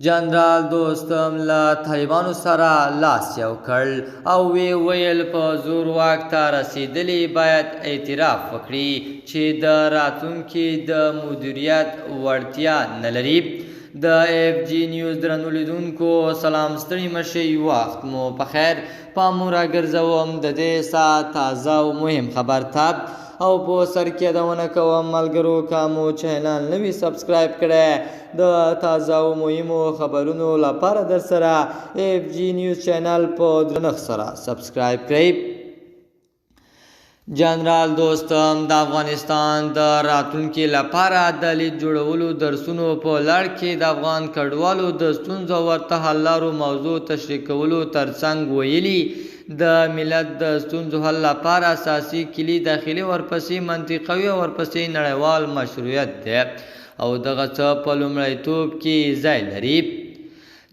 جنرال دوستم له طالبانو سره لاس یو کړ او وی ویل په زور واک ته رسېدلي باید اعتراف وکړي چې د راتلونکي د مدیریت وړتیا نه لري. د اف جی نیوز درنو لیدونکو سلام، ستړي مشئ، وخت مو په خیر. پام راګرځوم د دې ساعت تازه او مهم خبر ته او په سر کې یادونه کوم ملګرو که مو چینل نه وي سبسکرایب کړی د تازه او مهمو خبرونو لپاره در سره اف جی نیوز چینل په درنښت سره سبسکرایب کړئ. جنرال دوستم د افغانستان د راتلونکي لپاره د لید جوړولو درسونو په لړ کې د افغان کډوالو د ستونزو او ورته حل لارو موضوع تشریح کولو ترڅنګ ویلي د ملت د ستونزو حل لپاره اساسي کلي داخلي ورپسې منطقوي او ورپسې نړیوال مشروعیت دی او دغه څه په لومړیتوب کې ځای لري.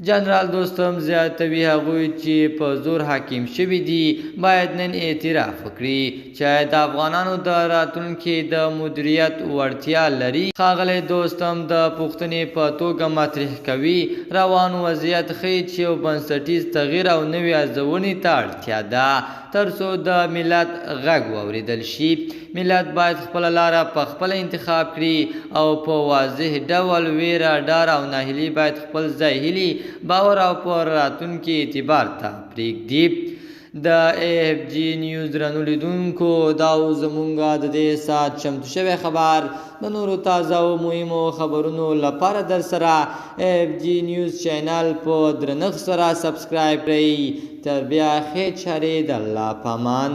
جنرال دوستم زیاتوي هغوی چې په زور حاکم شوي دي باید نن اعتراف وکړي چې د افغانانو د راتلونکي د مدیریت وړتیا لري. ښاغلی دوستم د پوښتنې په توګه مطرح کوي روان وضعیت ښیي چې یو بنسټیز تغییر او نوې ارزونې ته اړتیا ده تر څو د ملت غږ واورېدل شي. ملت باید خپله لاره په خپله انتخاب کړي او په واضح ډول ویره، ډار او ناهیلي باید خپل ځای هیلي، باور او په راتلونکي اعتبار ته پرېږدي. د اف جی نیوز درنو لیدونکو دا زمونږ د دې ساعت چمتو شوی خبر. د نورو تازه او مهمو خبرونو لپاره در سره اف جی نیوز چینل په درنښت سره سبسکرایب کړئ. تر بیا ښې چارې د الله په امان.